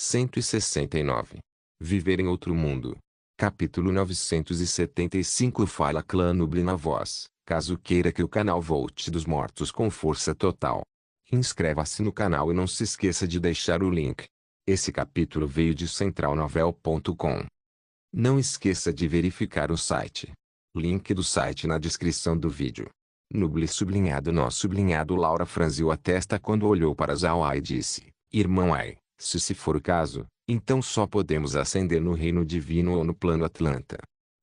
169. Viver em outro mundo. Capítulo 975. Fala Clã Nubli na voz, caso queira que o canal volte dos mortos com força total. Inscreva-se no canal e não se esqueça de deixar o link. Esse capítulo veio de centralnovel.com. Não esqueça de verificar o site. Link do site na descrição do vídeo. Nubli sublinhado nó sublinhado Laura franziu a testa quando olhou para Zhao Ai e disse: Irmão Ai, se for o caso, então só podemos ascender no reino divino ou no plano Atlanta.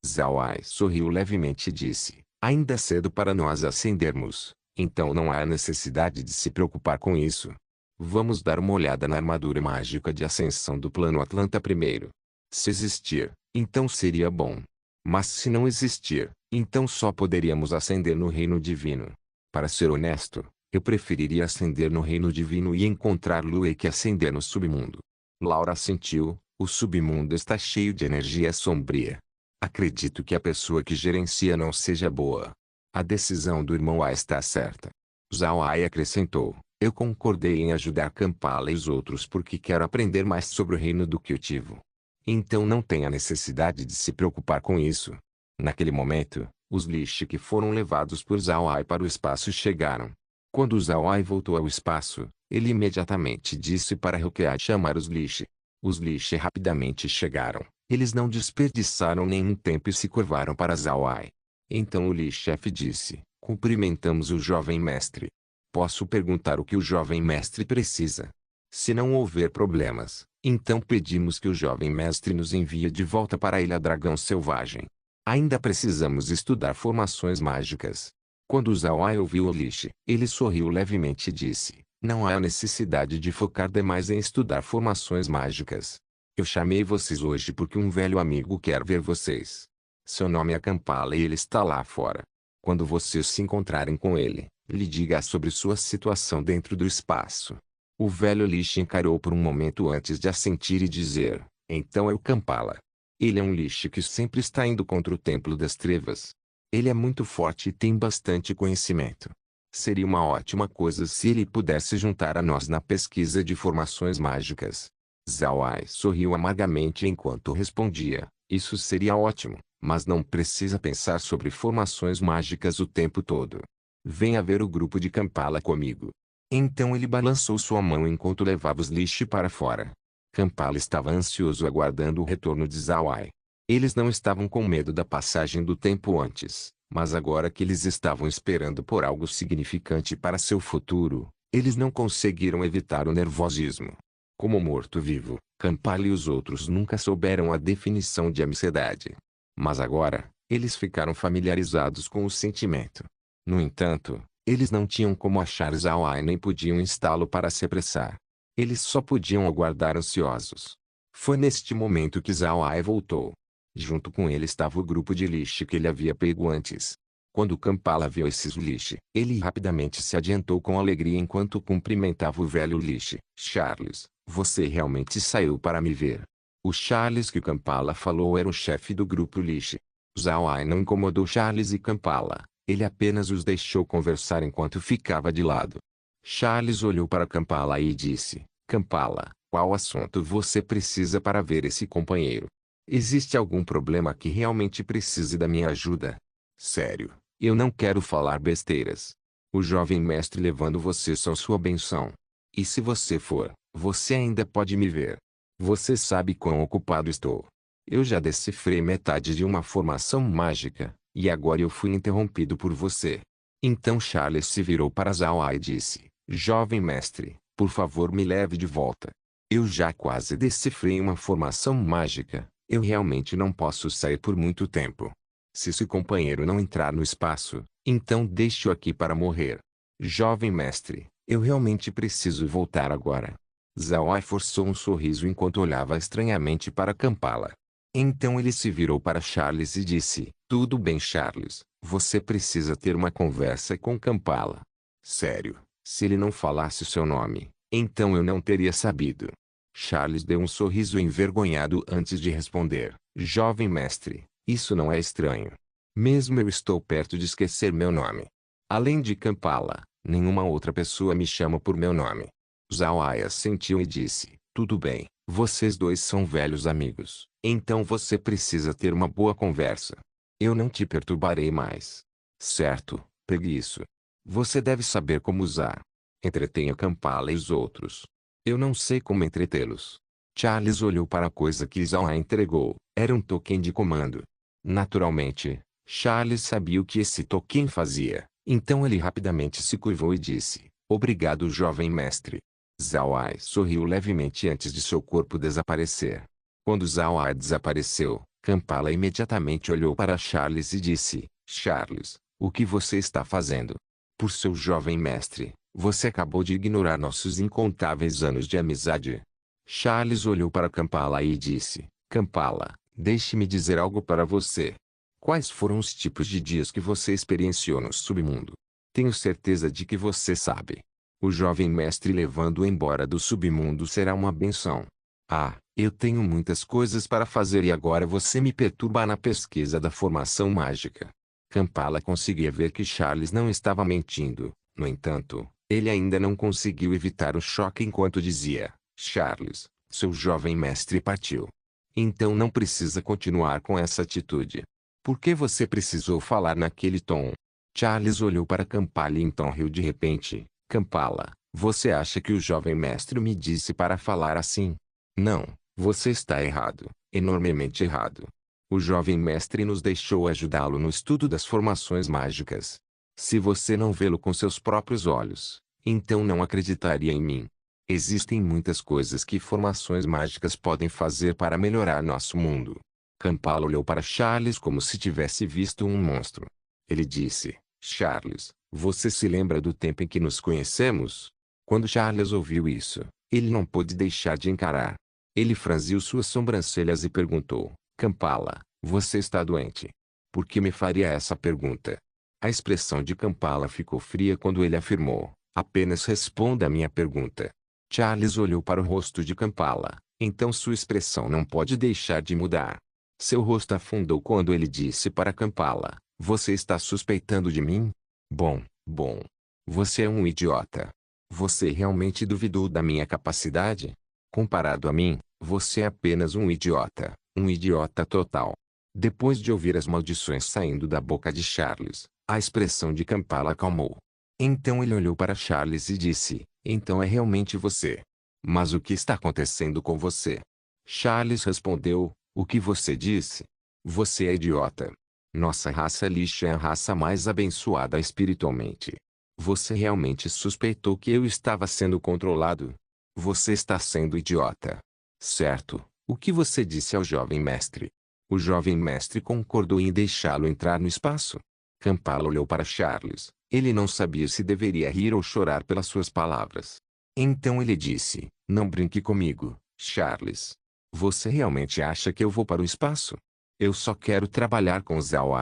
Zhao Ai sorriu levemente e disse: ainda é cedo para nós ascendermos, então não há necessidade de se preocupar com isso. Vamos dar uma olhada na armadura mágica de ascensão do plano Atlanta primeiro. Se existir, então seria bom. Mas se não existir, então só poderíamos ascender no reino divino. Para ser honesto, eu preferiria ascender no reino divino e encontrar Lue que ascender no submundo. Laura assentiu. O submundo está cheio de energia sombria. Acredito que a pessoa que gerencia não seja boa. A decisão do irmão A está certa. Zhao Ai acrescentou: eu concordei em ajudar Kampala e os outros porque quero aprender mais sobre o reino do Kyutivo. Então não tem a necessidade de se preocupar com isso. Naquele momento, os Lishi que foram levados por Zhao Ai para o espaço chegaram. Quando Zhao Ai voltou ao espaço, ele imediatamente disse para Rukeai chamar os Lishi. Os Lishi rapidamente chegaram. Eles não desperdiçaram nenhum tempo e se curvaram para Zhao Ai. Então o Li-chefe disse: cumprimentamos o jovem mestre. Posso perguntar o que o jovem mestre precisa? Se não houver problemas, então pedimos que o jovem mestre nos envie de volta para a Ilha Dragão Selvagem. Ainda precisamos estudar formações mágicas. Quando Zhao Ai ouviu o Lishi, ele sorriu levemente e disse: não há necessidade de focar demais em estudar formações mágicas. Eu chamei vocês hoje porque um velho amigo quer ver vocês. Seu nome é Kampala e ele está lá fora. Quando vocês se encontrarem com ele, lhe diga sobre sua situação dentro do espaço. O velho Lishi encarou por um momento antes de assentir e dizer: então é o Kampala. Ele é um Lishi que sempre está indo contra o Templo das Trevas. Ele é muito forte e tem bastante conhecimento. Seria uma ótima coisa se ele pudesse juntar a nós na pesquisa de formações mágicas. Zhao Ai sorriu amargamente enquanto respondia: isso seria ótimo, mas não precisa pensar sobre formações mágicas o tempo todo. Venha ver o grupo de Kampala comigo. Então ele balançou sua mão enquanto levava os Lishi para fora. Kampala estava ansioso aguardando o retorno de Zhao Ai. Eles não estavam com medo da passagem do tempo antes, mas agora que eles estavam esperando por algo significante para seu futuro, eles não conseguiram evitar o nervosismo. Como morto-vivo, Kampala e os outros nunca souberam a definição de ansiedade. Mas agora, eles ficaram familiarizados com o sentimento. No entanto, eles não tinham como achar Zhao Ai nem podiam instá-lo para se apressar. Eles só podiam aguardar ansiosos. Foi neste momento que Zhao Ai voltou. Junto com ele estava o grupo de Lishi que ele havia pego antes. Quando Kampala viu esses Lishi, ele rapidamente se adiantou com alegria enquanto cumprimentava o velho Lishi. Charles, você realmente saiu para me ver. O Charles que Kampala falou era o chefe do grupo Lishi. Zhao Ai não incomodou Charles e Kampala. Ele apenas os deixou conversar enquanto ficava de lado. Charles olhou para Kampala e disse: Kampala, qual assunto você precisa para ver esse companheiro? Existe algum problema que realmente precise da minha ajuda? Sério, eu não quero falar besteiras. O jovem mestre levando você só sua benção. E se você for, você ainda pode me ver. Você sabe quão ocupado estou. Eu já decifrei metade de uma formação mágica, e agora eu fui interrompido por você. Então Charles se virou para Zhao Ai e disse: jovem mestre, por favor me leve de volta. Eu já quase decifrei uma formação mágica. Eu realmente não posso sair por muito tempo. Se seu companheiro não entrar no espaço, então deixe-o aqui para morrer. Jovem mestre, eu realmente preciso voltar agora. Zhao Ai forçou um sorriso enquanto olhava estranhamente para Kampala. Então ele se virou para Charles e disse: tudo bem Charles, você precisa ter uma conversa com Kampala. Sério, se ele não falasse seu nome, então eu não teria sabido. Charles deu um sorriso envergonhado antes de responder: jovem mestre, isso não é estranho. Mesmo eu estou perto de esquecer meu nome. Além de Kampala, nenhuma outra pessoa me chama por meu nome. Zhao Ai assentiu e disse: tudo bem, Vocês dois são velhos amigos, então você precisa ter uma boa conversa. Eu não te perturbarei mais. Certo, pegue isso. Você deve saber como usar. Entretenha Kampala e os outros. Eu não sei como entretê-los. Charles olhou para a coisa que Zhao entregou. Era um token de comando. Naturalmente, Charles sabia o que esse token fazia. Então ele rapidamente se curvou e disse: "Obrigado, jovem mestre." Zhao sorriu levemente antes de seu corpo desaparecer. Quando Zhao desapareceu, Kampala imediatamente olhou para Charles e disse: "Charles, o que você está fazendo? Por seu jovem mestre, você acabou de ignorar nossos incontáveis anos de amizade." Charles olhou para Kampala e disse: "Kampala, deixe-me dizer algo para você. Quais foram os tipos de dias que você experienciou no submundo? Tenho certeza de que você sabe. O jovem mestre levando-o embora do submundo será uma benção. Ah, eu tenho muitas coisas para fazer e agora você me perturba na pesquisa da formação mágica." Kampala conseguia ver que Charles não estava mentindo. No entanto, ele ainda não conseguiu evitar o choque enquanto dizia: "Charles, seu jovem mestre partiu. Então não precisa continuar com essa atitude. Por que você precisou falar naquele tom?" Charles olhou para Kampala e então riu de repente. "Kampala, você acha que o jovem mestre me disse para falar assim? Não, você está errado, enormemente errado. O jovem mestre nos deixou ajudá-lo no estudo das formações mágicas. Se você não vê-lo com seus próprios olhos, então não acreditaria em mim. Existem muitas coisas que formações mágicas podem fazer para melhorar nosso mundo." Kampala olhou para Charles como se tivesse visto um monstro. Ele disse: "Charles, você se lembra do tempo em que nos conhecemos?" Quando Charles ouviu isso, ele não pôde deixar de encarar. Ele franziu suas sobrancelhas e perguntou: "Kampala, você está doente? Por que me faria essa pergunta?" A expressão de Kampala ficou fria quando ele afirmou: "Apenas responda a minha pergunta." Charles olhou para o rosto de Kampala, então sua expressão não pode deixar de mudar. Seu rosto afundou quando ele disse para Kampala: "Você está suspeitando de mim? Bom, bom. Você é um idiota. Você realmente duvidou da minha capacidade? Comparado a mim, você é apenas um idiota total." Depois de ouvir as maldições saindo da boca de Charles, a expressão de Kampala acalmou. Então ele olhou para Charles e disse: "Então é realmente você. Mas o que está acontecendo com você?" Charles respondeu: "O que você disse? Você é idiota. Nossa raça lixa é a raça mais abençoada espiritualmente. Você realmente suspeitou que eu estava sendo controlado? Você está sendo idiota. Certo, o que você disse ao jovem mestre?" O jovem mestre concordou em deixá-lo entrar no espaço. Kampala olhou para Charles. Ele não sabia se deveria rir ou chorar pelas suas palavras. Então ele disse: "Não brinque comigo, Charles. Você realmente acha que eu vou para o espaço? Eu só quero trabalhar com Zhao.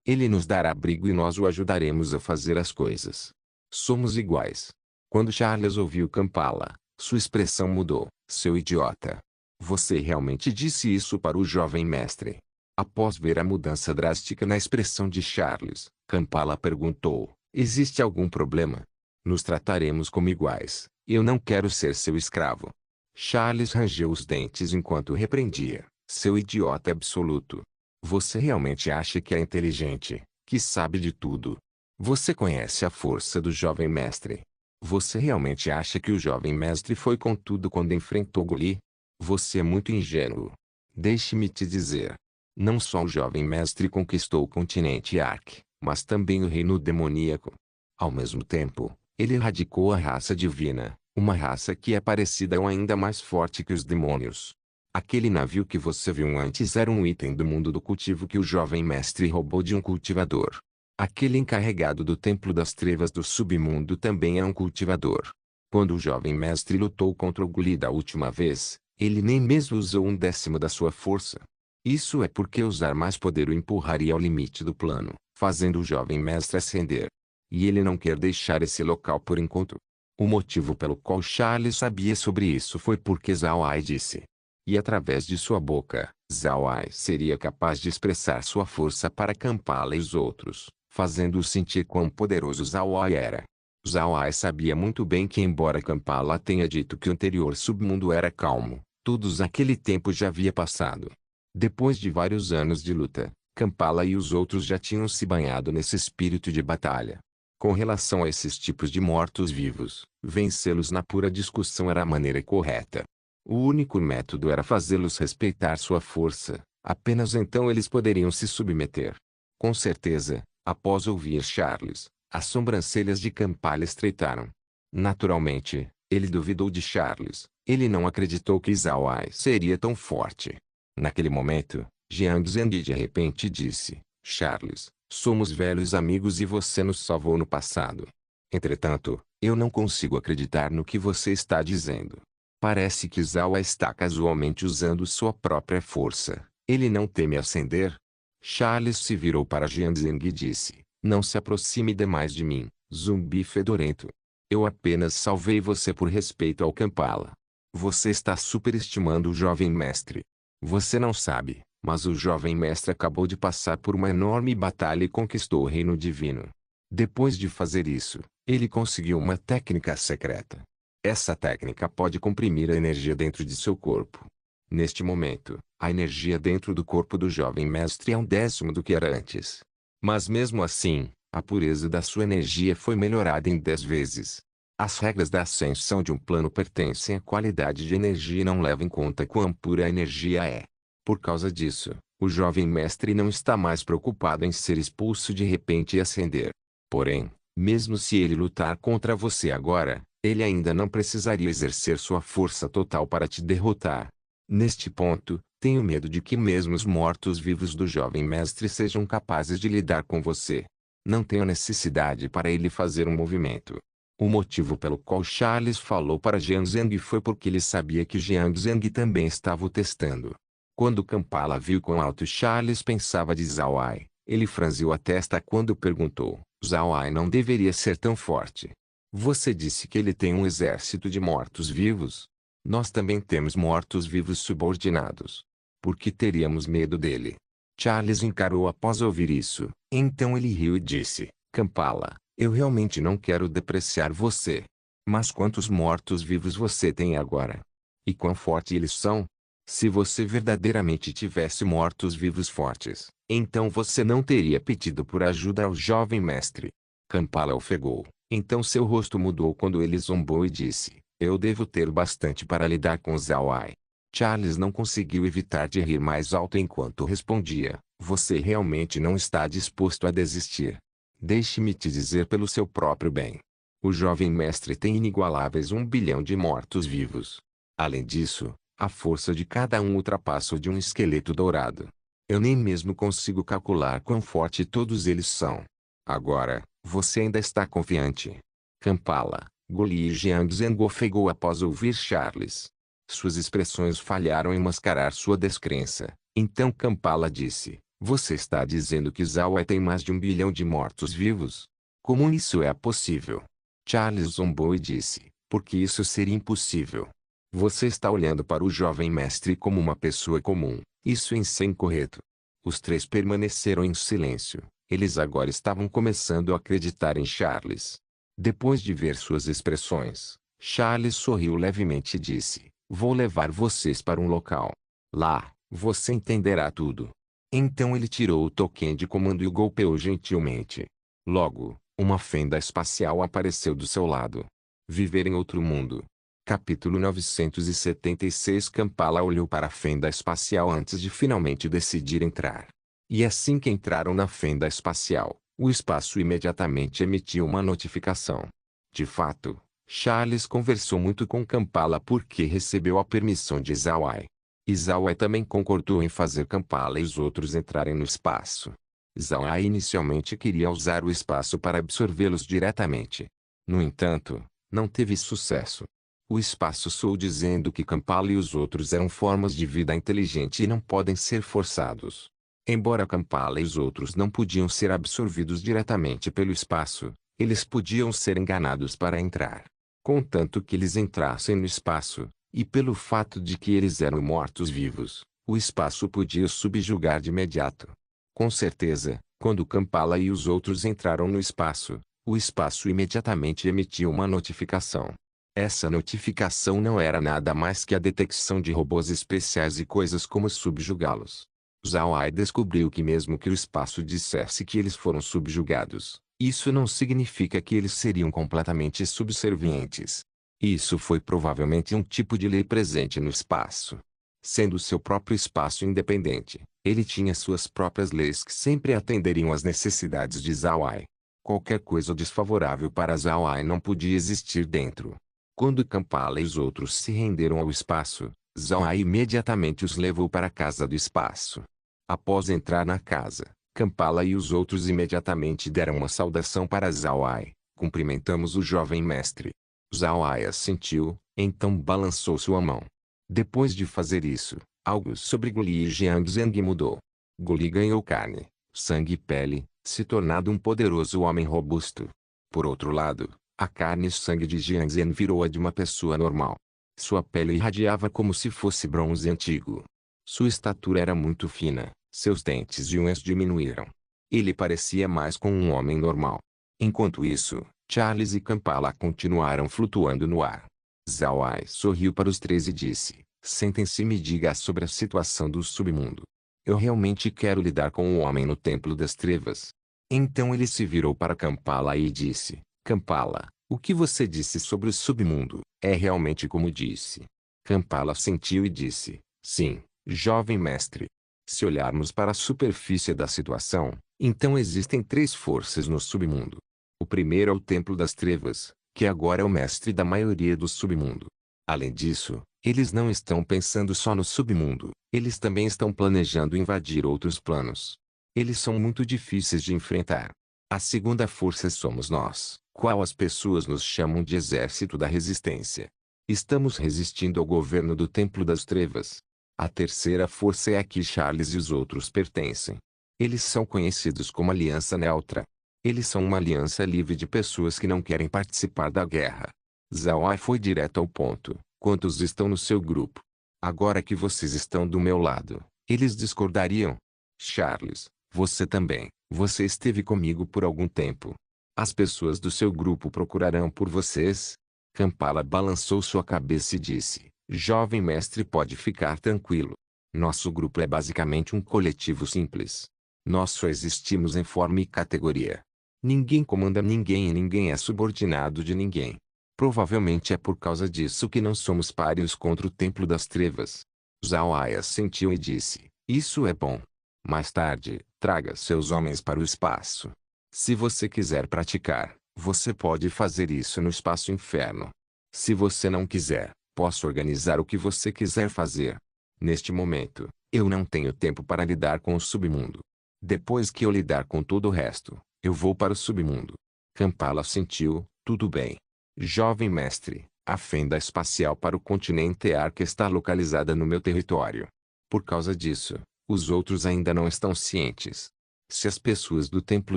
Ele nos dará abrigo e nós o ajudaremos a fazer as coisas. Somos iguais." Quando Charles ouviu Kampala, sua expressão mudou. "Seu idiota. Você realmente disse isso para o jovem mestre?" Após ver a mudança drástica na expressão de Charles, Kampala perguntou: "Existe algum problema? Nos trataremos como iguais. Eu não quero ser seu escravo." Charles rangeu os dentes enquanto repreendia: "Seu idiota absoluto. Você realmente acha que é inteligente, que sabe de tudo? Você conhece a força do jovem mestre? Você realmente acha que o jovem mestre foi com tudo quando enfrentou Goli? Você é muito ingênuo. Deixe-me te dizer. Não só o jovem mestre conquistou o continente Ark, mas também o reino demoníaco. Ao mesmo tempo, ele erradicou a raça divina, uma raça que é parecida ou ainda mais forte que os demônios. Aquele navio que você viu antes era um item do mundo do cultivo que o jovem mestre roubou de um cultivador. Aquele encarregado do Templo das Trevas do submundo também é um cultivador. Quando o jovem mestre lutou contra o Guli da última vez, ele nem mesmo usou 1/10 da sua força. Isso é porque usar mais poder o empurraria ao limite do plano, fazendo o jovem mestre ascender. E ele não quer deixar esse local por enquanto. O motivo pelo qual Charles sabia sobre isso foi porque Zhao disse. E através de sua boca, Zhao seria capaz de expressar sua força para Kampala e os outros, fazendo-o sentir quão poderoso Zhao era. Zhao sabia muito bem que embora Kampala tenha dito que o anterior submundo era calmo, Todos aquele tempo já havia passado. Depois de vários anos de luta, Kampala e os outros já tinham se banhado nesse espírito de batalha. Com relação a esses tipos de mortos-vivos, vencê-los na pura discussão era a maneira correta. O único método era fazê-los respeitar sua força, apenas então eles poderiam se submeter. Com certeza, após ouvir Charles, as sobrancelhas de Kampala estreitaram. Naturalmente, ele duvidou de Charles, ele não acreditou que Zhao Ai seria tão forte. Naquele momento, Jiang Zheng de repente disse, Charles, somos velhos amigos e você nos salvou no passado. Entretanto, eu não consigo acreditar no que você está dizendo. Parece que Zhao Ai está casualmente usando sua própria força. Ele não teme ascender? Charles se virou para Jiang Zheng e disse, não se aproxime demais de mim, zumbi fedorento. Eu apenas salvei você por respeito ao Kampala. Você está superestimando o jovem mestre. Você não sabe, mas o jovem mestre acabou de passar por uma enorme batalha e conquistou o reino divino. Depois de fazer isso, ele conseguiu uma técnica secreta. Essa técnica pode comprimir a energia dentro de seu corpo. Neste momento, a energia dentro do corpo do jovem mestre é 1/10 do que era antes. Mas mesmo assim, a pureza da sua energia foi melhorada em 10 vezes. As regras da ascensão de um plano pertencem à qualidade de energia e não levam em conta quão pura a energia é. Por causa disso, o jovem mestre não está mais preocupado em ser expulso de repente e ascender. Porém, mesmo se ele lutar contra você agora, ele ainda não precisaria exercer sua força total para te derrotar. Neste ponto, tenho medo de que mesmo os mortos-vivos do jovem mestre sejam capazes de lidar com você. Não tenho necessidade para ele fazer um movimento. O motivo pelo qual Charles falou para Jiang Zheng foi porque ele sabia que Jiang Zheng também estava o testando. Quando Kampala viu quão alto Charles pensava de Zhao Ai, ele franziu a testa quando perguntou, Zhao Ai não deveria ser tão forte. Você disse que ele tem um exército de mortos-vivos? Nós também temos mortos-vivos subordinados. Por que teríamos medo dele? Charles encarou após ouvir isso. Então ele riu e disse, Kampala, eu realmente não quero depreciar você. Mas quantos mortos-vivos você tem agora? E quão forte eles são? Se você verdadeiramente tivesse mortos-vivos fortes, então você não teria pedido por ajuda ao jovem mestre. Kampala ofegou. Então seu rosto mudou quando ele zombou e disse, eu devo ter bastante para lidar com Zhao Ai. Charles não conseguiu evitar de rir mais alto enquanto respondia, você realmente não está disposto a desistir. Deixe-me te dizer pelo seu próprio bem. O jovem mestre tem inigualáveis 1 bilhão de mortos-vivos. Além disso, a força de cada um ultrapassa o de um esqueleto dourado. Eu nem mesmo consigo calcular quão forte todos eles são. Agora, você ainda está confiante? Kampala, Goli e Jiang Zheng ofegou após ouvir Charles. Suas expressões falharam em mascarar sua descrença. Então Kampala disse, você está dizendo que Zhao Ai tem mais de 1 bilhão de mortos-vivos? Como isso é possível? Charles zombou e disse, porque isso seria impossível. Você está olhando para o jovem mestre como uma pessoa comum, isso em si é incorreto. Os três permaneceram em silêncio, eles agora estavam começando a acreditar em Charles. Depois de ver suas expressões, Charles sorriu levemente e disse, vou levar vocês para um local. Lá, você entenderá tudo. Então ele tirou o token de comando e o golpeou gentilmente. Logo, uma fenda espacial apareceu do seu lado. Viver em outro mundo. Capítulo 976 Kampala olhou para a fenda espacial antes de finalmente decidir entrar. E assim que entraram na fenda espacial, o espaço imediatamente emitiu uma notificação. De fato, Charles conversou muito com Kampala porque recebeu a permissão de Zhao Ai. E Zhao Ai também concordou em fazer Kampala e os outros entrarem no espaço. Zhao Ai inicialmente queria usar o espaço para absorvê-los diretamente. No entanto, não teve sucesso. O espaço soou dizendo que Kampala e os outros eram formas de vida inteligente e não podem ser forçados. Embora Kampala e os outros não podiam ser absorvidos diretamente pelo espaço, eles podiam ser enganados para entrar. Contanto que eles entrassem no espaço, e pelo fato de que eles eram mortos-vivos, o espaço podia os subjugar de imediato. Com certeza, quando Kampala e os outros entraram no espaço, o espaço imediatamente emitiu uma notificação. Essa notificação não era nada mais que a detecção de robôs especiais e coisas como subjugá-los. Zhao Ai descobriu que mesmo que o espaço dissesse que eles foram subjugados, isso não significa que eles seriam completamente subservientes. Isso foi provavelmente um tipo de lei presente no espaço. Sendo seu próprio espaço independente, ele tinha suas próprias leis que sempre atenderiam às necessidades de Zhao Ai. Qualquer coisa desfavorável para Zhao Ai não podia existir dentro. Quando Kampala e os outros se renderam ao espaço, Zhao Ai imediatamente os levou para a casa do espaço. Após entrar na casa, Kampala e os outros imediatamente deram uma saudação para Zhao Ai. Cumprimentamos o jovem mestre. Zhao Ai assentiu, então balançou sua mão. Depois de fazer isso, algo sobre Guli e Jiangzheng mudou. Guli ganhou carne, sangue e pele, se tornando um poderoso homem robusto. Por outro lado, a carne e sangue de Jiangzheng virou a de uma pessoa normal. Sua pele irradiava como se fosse bronze antigo. Sua estatura era muito fina, seus dentes e unhas diminuíram. Ele parecia mais com um homem normal. Enquanto isso, Charles e Kampala continuaram flutuando no ar. Zhao Ai sorriu para os três e disse: sentem-se e me diga sobre a situação do submundo. Eu realmente quero lidar com o homem no Templo das Trevas. Então ele se virou para Kampala e disse: Kampala, o que você disse sobre o submundo, é realmente como disse? Kampala assentiu e disse: sim, jovem mestre. Se olharmos para a superfície da situação, então existem três forças no submundo. O primeiro é o Templo das Trevas, que agora é o mestre da maioria do submundo. Além disso, eles não estão pensando só no submundo, eles também estão planejando invadir outros planos. Eles são muito difíceis de enfrentar. A segunda força somos nós, qual as pessoas nos chamam de Exército da Resistência. Estamos resistindo ao governo do Templo das Trevas. A terceira força é a que Charles e os outros pertencem. Eles são conhecidos como Aliança Neutra. Eles são uma aliança livre de pessoas que não querem participar da guerra. Zhao Ai foi direto ao ponto. Quantos estão no seu grupo? Agora que vocês estão do meu lado, eles discordariam. Charles, você também. Você esteve comigo por algum tempo. As pessoas do seu grupo procurarão por vocês? Kampala balançou sua cabeça e disse: jovem mestre, pode ficar tranquilo. Nosso grupo é basicamente um coletivo simples. Nós só existimos em forma e categoria. Ninguém comanda ninguém e ninguém é subordinado de ninguém. Provavelmente é por causa disso que não somos pários contra o Templo das Trevas. Zhao Ai assentiu e disse: isso é bom. Mais tarde, traga seus homens para o espaço. Se você quiser praticar, você pode fazer isso no espaço inferno. Se você não quiser, posso organizar o que você quiser fazer. Neste momento, eu não tenho tempo para lidar com o submundo. Depois que eu lidar com todo o resto, eu vou para o submundo. Kampala assentiu: tudo bem. Jovem mestre, a fenda espacial para o continente Ark está localizada no meu território. Por causa disso, os outros ainda não estão cientes. Se as pessoas do Templo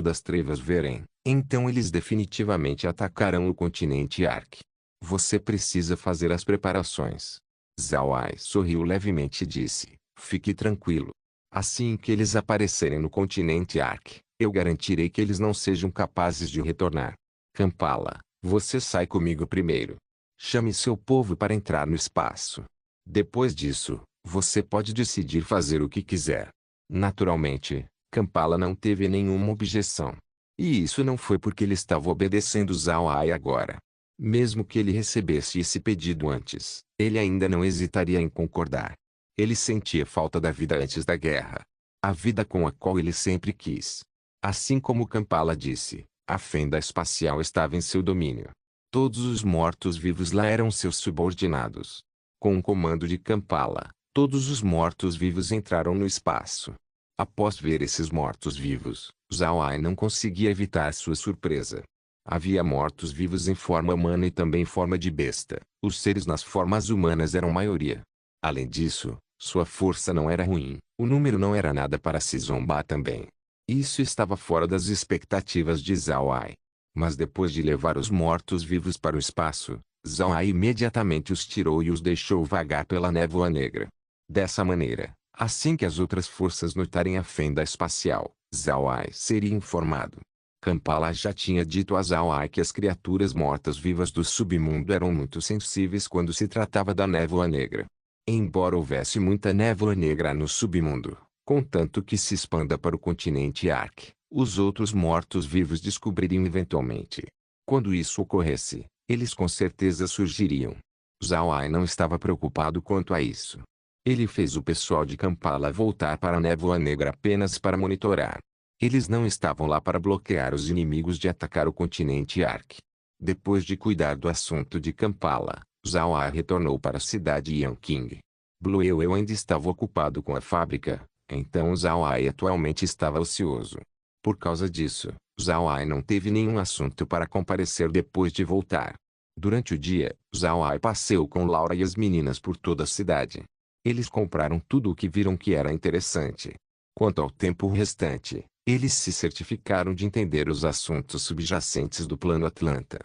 das Trevas verem, então eles definitivamente atacarão o continente Ark. Você precisa fazer as preparações. Zhao Ai sorriu levemente e disse: fique tranquilo. Assim que eles aparecerem no continente Ark, eu garantirei que eles não sejam capazes de retornar. Kampala, você sai comigo primeiro. Chame seu povo para entrar no espaço. Depois disso, você pode decidir fazer o que quiser. Naturalmente, Kampala não teve nenhuma objeção. E isso não foi porque ele estava obedecendo Zhao Ai agora. Mesmo que ele recebesse esse pedido antes, ele ainda não hesitaria em concordar. Ele sentia falta da vida antes da guerra. A vida com a qual ele sempre quis. Assim como Kampala disse, a fenda espacial estava em seu domínio. Todos os mortos-vivos lá eram seus subordinados. Com o comando de Kampala, todos os mortos-vivos entraram no espaço. Após ver esses mortos-vivos, Zhao Ai não conseguia evitar sua surpresa. Havia mortos-vivos em forma humana e também em forma de besta. Os seres nas formas humanas eram maioria. Além disso, sua força não era ruim. O número não era nada para se zombar também. Isso estava fora das expectativas de Zhao Ai. Mas depois de levar os mortos-vivos para o espaço, Zhao Ai imediatamente os tirou e os deixou vagar pela névoa negra. Dessa maneira, assim que as outras forças notarem a fenda espacial, Zhao Ai seria informado. Kampala já tinha dito a Zhao que as criaturas mortas-vivas do submundo eram muito sensíveis quando se tratava da névoa negra. Embora houvesse muita névoa negra no submundo, contanto que se expanda para o continente Ark, os outros mortos-vivos descobririam eventualmente. Quando isso ocorresse, eles com certeza surgiriam. Zhao não estava preocupado quanto a isso. Ele fez o pessoal de Kampala voltar para a névoa negra apenas para monitorar. Eles não estavam lá para bloquear os inimigos de atacar o continente Ark. Depois de cuidar do assunto de Kampala, Zhao retornou para a cidade Yanqing. Blue Whale ainda estava ocupado com a fábrica, então Zhao atualmente estava ocioso. Por causa disso, Zhao não teve nenhum assunto para comparecer depois de voltar. Durante o dia, Zhao passeou com Laura e as meninas por toda a cidade. Eles compraram tudo o que viram que era interessante. Quanto ao tempo restante, eles se certificaram de entender os assuntos subjacentes do plano Atlanta.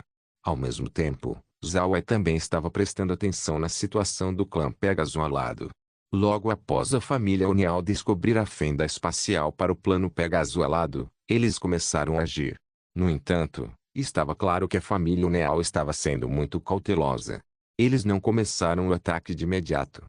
Ao mesmo tempo, Zhao também estava prestando atenção na situação do clã Pegasus ao lado. Logo após a família Unial descobrir a fenda espacial para o plano Pegasus ao lado, eles começaram a agir. No entanto, estava claro que a família Unial estava sendo muito cautelosa. Eles não começaram o ataque de imediato.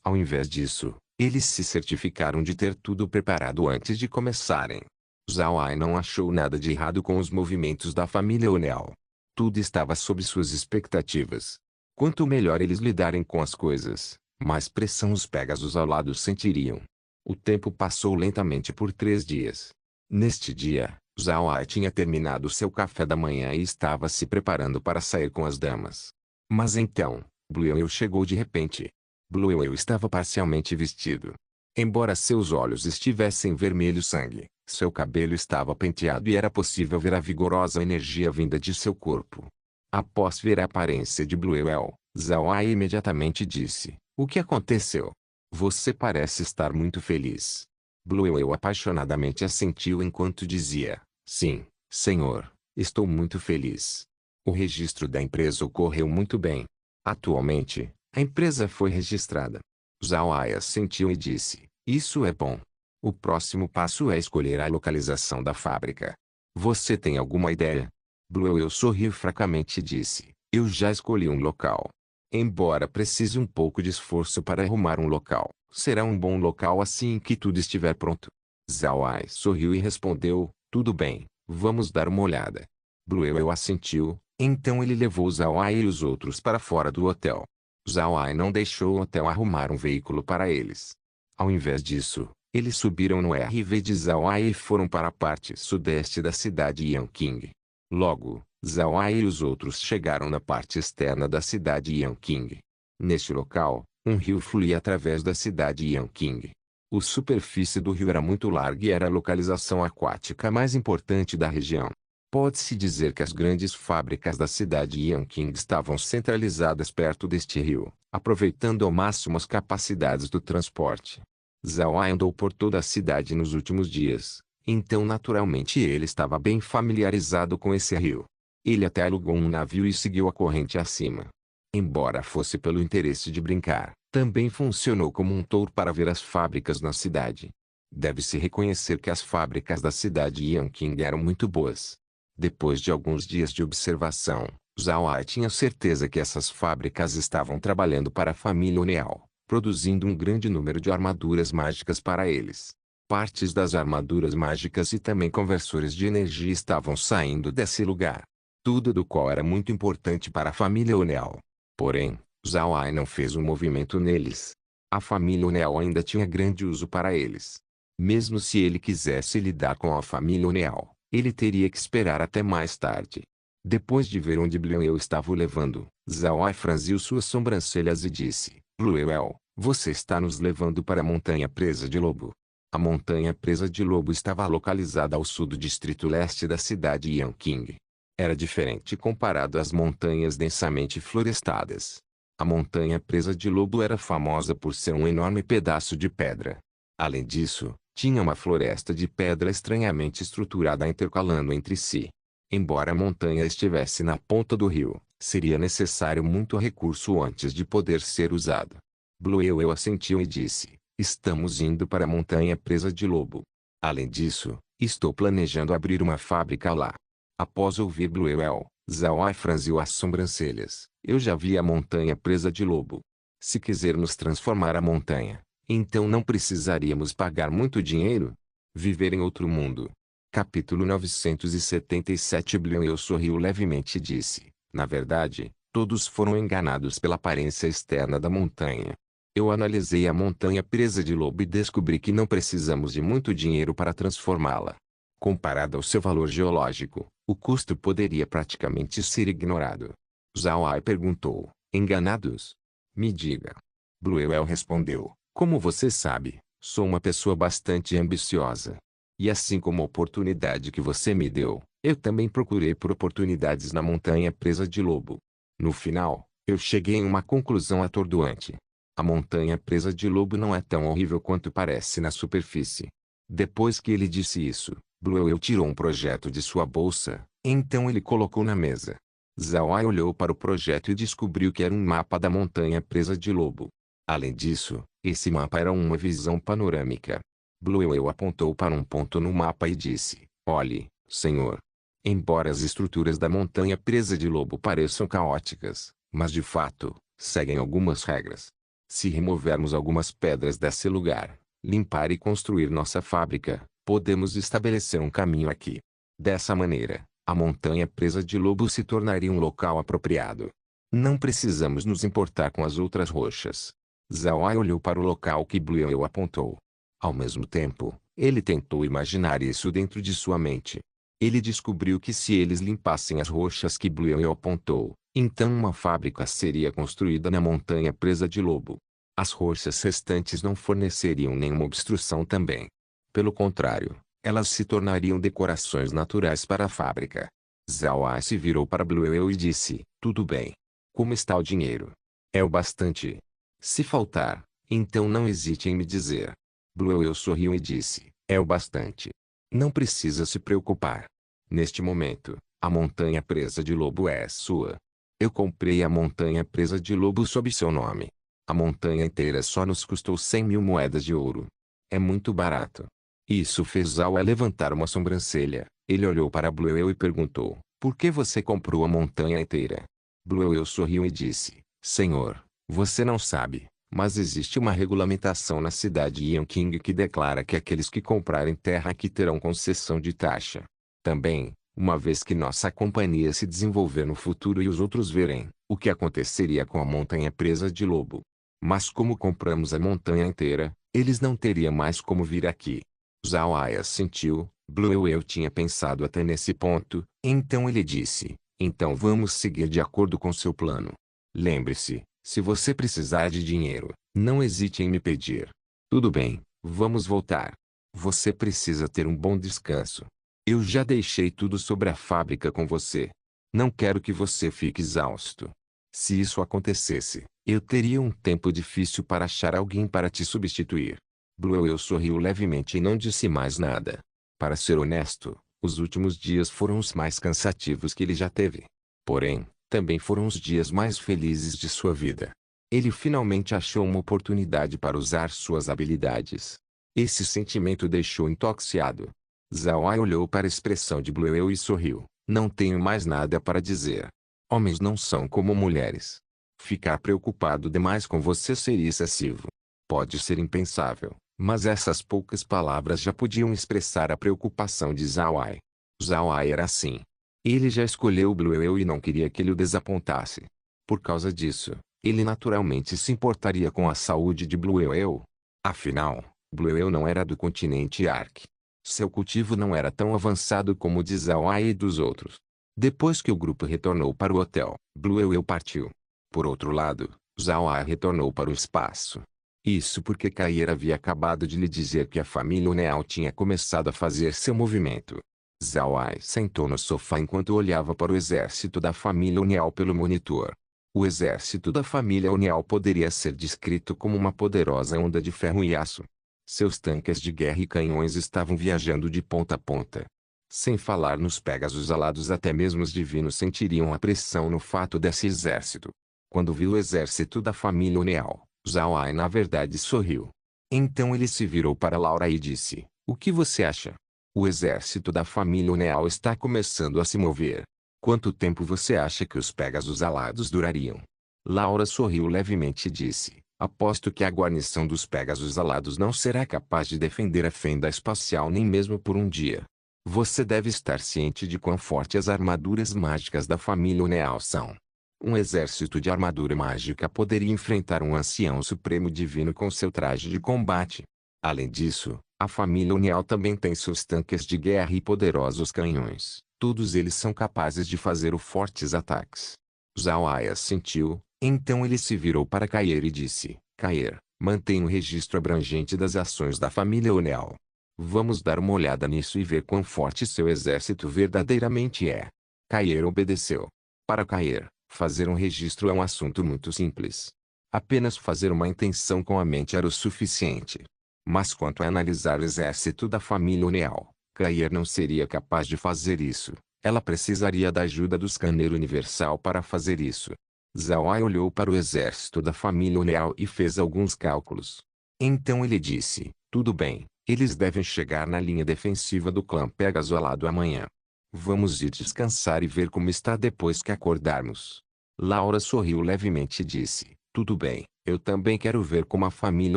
Ao invés disso, eles se certificaram de ter tudo preparado antes de começarem. Zhao não achou nada de errado com os movimentos da família Unial. Tudo estava sob suas expectativas. Quanto melhor eles lidarem com as coisas, mais pressão os Pegasus ao lado sentiriam. O tempo passou lentamente por 3 dias. Neste dia, Zhao tinha terminado seu café da manhã e estava se preparando para sair com as damas. Mas então, Blue Whale chegou de repente. Blue Whale estava parcialmente vestido. Embora seus olhos estivessem vermelho sangue, seu cabelo estava penteado e era possível ver a vigorosa energia vinda de seu corpo. Após ver a aparência de Blue Whale, Zhao imediatamente disse: "O que aconteceu? Você parece estar muito feliz." Blue Whale apaixonadamente assentiu enquanto dizia: "Sim, senhor, estou muito feliz. O registro da empresa ocorreu muito bem. Atualmente, a empresa foi registrada." Zhao assentiu e disse: "Isso é bom. O próximo passo é escolher a localização da fábrica. Você tem alguma ideia?" Blue Whale sorriu fracamente e disse: "Eu já escolhi um local. Embora precise um pouco de esforço para arrumar um local, será um bom local assim que tudo estiver pronto." Zhao sorriu e respondeu: "Tudo bem, vamos dar uma olhada." Blue Whale assentiu, então ele levou Zhao e os outros para fora do hotel. Zhao não deixou o hotel arrumar um veículo para eles. Ao invés disso, eles subiram no RV de Zhao e foram para a parte sudeste da cidade Yanqing. Logo, Zhao e os outros chegaram na parte externa da cidade Yanqing. Neste local, um rio fluía através da cidade Yanqing. A superfície do rio era muito larga e era a localização aquática mais importante da região. Pode-se dizer que as grandes fábricas da cidade Yanqing estavam centralizadas perto deste rio, aproveitando ao máximo as capacidades do transporte. Zhao andou por toda a cidade nos últimos dias, então naturalmente ele estava bem familiarizado com esse rio. Ele até alugou um navio e seguiu a corrente acima. Embora fosse pelo interesse de brincar, também funcionou como um tour para ver as fábricas na cidade. Deve-se reconhecer que as fábricas da cidade Yanqing eram muito boas. Depois de alguns dias de observação, Zhao tinha certeza que essas fábricas estavam trabalhando para a família Unial, produzindo um grande número de armaduras mágicas para eles. Partes das armaduras mágicas e também conversores de energia estavam saindo desse lugar. Tudo do qual era muito importante para a família Unial. Porém, Zhao não fez um movimento neles. A família Unial ainda tinha grande uso para eles. Mesmo se ele quisesse lidar com a família Unial, ele teria que esperar até mais tarde. Depois de ver onde Blue Whale estava o levando, Zhao franziu suas sobrancelhas e disse: "Blue Whale, você está nos levando para a Montanha Presa de Lobo." A Montanha Presa de Lobo estava localizada ao sul do distrito leste da cidade Yanqing. Era diferente comparado às montanhas densamente florestadas. A Montanha Presa de Lobo era famosa por ser um enorme pedaço de pedra. Além disso, tinha uma floresta de pedra estranhamente estruturada intercalando entre si. Embora a montanha estivesse na ponta do rio, seria necessário muito recurso antes de poder ser usado. Blue Whale assentiu e disse: "Estamos indo para a Montanha Presa de Lobo. Além disso, Estou planejando abrir uma fábrica lá. Após ouvir Bluewell, Zhao Ai franziu as sobrancelhas. Eu já vi a montanha presa de lobo. Se quisermos transformar a montanha, então não precisaríamos pagar muito dinheiro? Viver em outro mundo. Capítulo 977. Bluewell sorriu levemente e disse: na verdade, todos foram enganados pela aparência externa da montanha. Eu analisei a montanha presa de lobo e descobri que não precisamos de muito dinheiro para transformá-la. Comparado ao seu valor geológico, o custo poderia praticamente ser ignorado. Zhao Ai perguntou: enganados? Me diga. Bluewell respondeu: como você sabe, sou uma pessoa bastante ambiciosa. E assim como a oportunidade que você me deu, eu também procurei por oportunidades na montanha presa de lobo. No final, eu cheguei em uma conclusão atordoante. A montanha presa de lobo não é tão horrível quanto parece na superfície. Depois que ele disse isso, Bluewell tirou um projeto de sua bolsa, então ele colocou na mesa. Zhao Ai olhou para o projeto e descobriu que era um mapa da montanha presa de lobo. Além disso, esse mapa era uma visão panorâmica. Bluewell apontou para um ponto no mapa e disse: olhe, senhor. Embora as estruturas da montanha presa de lobo pareçam caóticas, mas de fato, seguem algumas regras. Se removermos algumas pedras desse lugar, limpar e construir nossa fábrica, podemos estabelecer um caminho aqui. Dessa maneira, a montanha presa de lobo se tornaria um local apropriado. Não precisamos nos importar com as outras rochas. Zhao Ai olhou para o local que Bluewell apontou. Ao mesmo tempo, ele tentou imaginar isso dentro de sua mente. Ele descobriu que se eles limpassem as rochas que Bluewell apontou, então uma fábrica seria construída na montanha presa de lobo. As rochas restantes não forneceriam nenhuma obstrução também. Pelo contrário, elas se tornariam decorações naturais para a fábrica. Zhao Ai se virou para Bluewell e disse: tudo bem. Como está o dinheiro? É o bastante? Se faltar, então não hesite em me dizer. Bluewell sorriu e disse: é o bastante. Não precisa se preocupar. Neste momento, a montanha presa de lobo é sua. Eu comprei a montanha presa de lobo sob seu nome. A montanha inteira só nos custou 100.000 moedas de ouro. É muito barato. Isso fez Zhao Ai levantar uma sobrancelha. Ele olhou para Bluewell e perguntou: por que você comprou a montanha inteira? Bluewell sorriu e disse: senhor, você não sabe, mas existe uma regulamentação na cidade de Yangqing que declara que aqueles que comprarem terra aqui terão concessão de taxa. Também, uma vez que nossa companhia se desenvolver no futuro e os outros verem, o que aconteceria com a montanha presa de lobo. Mas como compramos a montanha inteira, eles não teriam mais como vir aqui. Zhao Ai assentiu. Bluewell tinha pensado até nesse ponto, então ele disse: então vamos seguir de acordo com seu plano. Lembre-se, se você precisar de dinheiro, não hesite em me pedir. Tudo bem, vamos voltar. Você precisa ter um bom descanso. Eu já deixei tudo sobre a fábrica com você. Não quero que você fique exausto. Se isso acontecesse, eu teria um tempo difícil para achar alguém para te substituir. Bluewell sorriu levemente e não disse mais nada. Para ser honesto, os últimos dias foram os mais cansativos que ele já teve. Porém, também foram os dias mais felizes de sua vida. Ele finalmente achou uma oportunidade para usar suas habilidades. Esse sentimento o deixou intoxicado. Zhao Ai olhou para a expressão de Bluewell e sorriu. Não tenho mais nada para dizer. Homens não são como mulheres. Ficar preocupado demais com você seria excessivo. Pode ser impensável, mas essas poucas palavras já podiam expressar a preocupação de Zhao Ai. Zhao Ai era assim. Ele já escolheu Bluewell e não queria que ele o desapontasse. Por causa disso, ele naturalmente se importaria com a saúde de Bluewell. Afinal, Bluewell não era do continente Ark. Seu cultivo não era tão avançado como o de Zhao Ai e dos outros. Depois que o grupo retornou para o hotel, Bluewell partiu. Por outro lado, Zhao Ai retornou para o espaço. Isso porque Kair havia acabado de lhe dizer que a família Uniao tinha começado a fazer seu movimento. Zhao Ai sentou no sofá enquanto olhava para o exército da família Uniao pelo monitor. O exército da família Uniao poderia ser descrito como uma poderosa onda de ferro e aço. Seus tanques de guerra e canhões estavam viajando de ponta a ponta. Sem falar nos Pegasus alados, até mesmo os divinos sentiriam a pressão no fato desse exército. Quando viu o exército da família Uniao, Zhao Ai na verdade sorriu. Então ele se virou para Laura e disse: o que você acha? O exército da família Neal está começando a se mover. Quanto tempo você acha que os Pegasus alados durariam? Laura sorriu levemente e disse, aposto que a guarnição dos Pegasus alados não será capaz de defender a fenda espacial nem mesmo por um dia. Você deve estar ciente de quão fortes as armaduras mágicas da família Neal são. Um exército de armadura mágica poderia enfrentar um ancião supremo divino com seu traje de combate. Além disso, a família Unial também tem seus tanques de guerra e poderosos canhões. Todos eles são capazes de fazer fortes ataques. Zhao Ai assentiu, então ele se virou para Kair e disse, Kair, mantenha um registro abrangente das ações da família Unial. Vamos dar uma olhada nisso e ver quão forte seu exército verdadeiramente é. Kair obedeceu. Para Kair, fazer um registro é um assunto muito simples. Apenas fazer uma intenção com a mente era o suficiente. Mas quanto a analisar o exército da família Unial, Kair não seria capaz de fazer isso. Ela precisaria da ajuda do scanner universal para fazer isso. Zhao Ai olhou para o exército da família Unial e fez alguns cálculos. Então ele disse, tudo bem, eles devem chegar na linha defensiva do clã Pegasus alado amanhã. Vamos ir descansar e ver como está depois que acordarmos. Laura sorriu levemente e disse, tudo bem, eu também quero ver como a família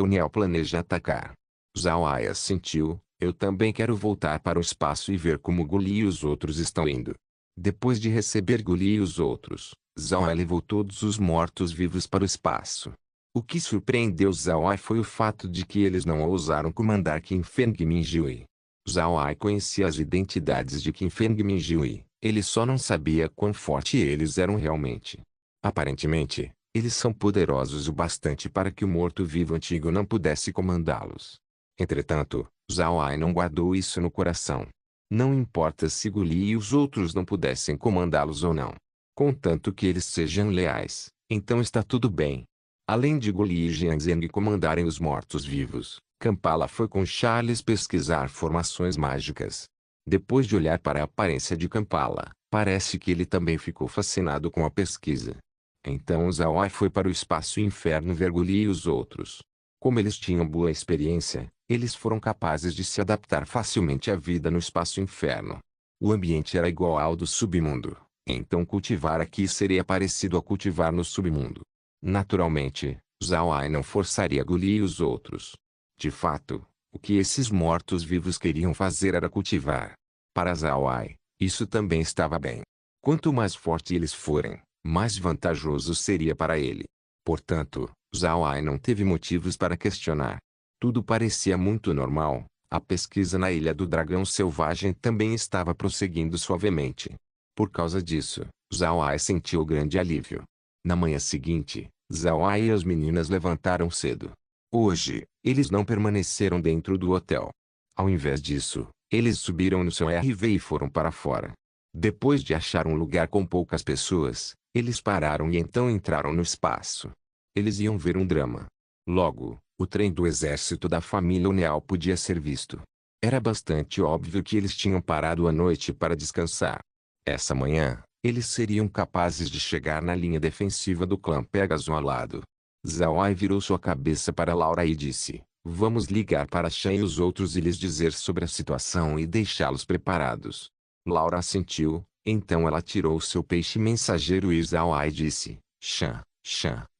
Unial planeja atacar. Zhao Ai assentiu, eu também quero voltar para o espaço e ver como Guli e os outros estão indo. Depois de receber Guli e os outros, Zhao Ai levou todos os mortos-vivos para o espaço. O que surpreendeu Zhao Ai foi o fato de que eles não ousaram comandar Qin Feng e Minjiui. Zhao Ai conhecia as identidades de Qin Feng e Minjiui, ele só não sabia quão forte eles eram realmente. Aparentemente, eles são poderosos o bastante para que o morto-vivo antigo não pudesse comandá-los. Entretanto, Zhao Ai não guardou isso no coração. Não importa se Guli e os outros não pudessem comandá-los ou não. Contanto que eles sejam leais, então está tudo bem. Além de Guli e Jiang Zheng comandarem os mortos-vivos, Kampala foi com Charles pesquisar formações mágicas. Depois de olhar para a aparência de Kampala, parece que ele também ficou fascinado com a pesquisa. Então Zhao Ai foi para o espaço inferno ver Guli e os outros. Como eles tinham boa experiência, eles foram capazes de se adaptar facilmente à vida no espaço inferno. O ambiente era igual ao do submundo, então cultivar aqui seria parecido a cultivar no submundo. Naturalmente, Zhao Ai não forçaria Guli e os outros. De fato, o que esses mortos-vivos queriam fazer era cultivar. Para Zhao Ai, isso também estava bem. Quanto mais forte eles forem, mais vantajoso seria para ele. Portanto, Zhao Ai não teve motivos para questionar. Tudo parecia muito normal. A pesquisa na Ilha do Dragão Selvagem também estava prosseguindo suavemente. Por causa disso, Zhao Ai sentiu grande alívio. Na manhã seguinte, Zhao Ai e as meninas levantaram cedo. Hoje, eles não permaneceram dentro do hotel. Ao invés disso, eles subiram no seu RV e foram para fora. Depois de achar um lugar com poucas pessoas, eles pararam e então entraram no espaço. Eles iam ver um drama. Logo, o trem do exército da família Unial podia ser visto. Era bastante óbvio que eles tinham parado à noite para descansar. Essa manhã, eles seriam capazes de chegar na linha defensiva do clã Pegasus alado. Zhao Ai virou sua cabeça para Laura e disse, vamos ligar para Shan e os outros e lhes dizer sobre a situação e deixá-los preparados. Laura assentiu, então ela tirou seu peixe mensageiro e Zhao Ai disse, Shan,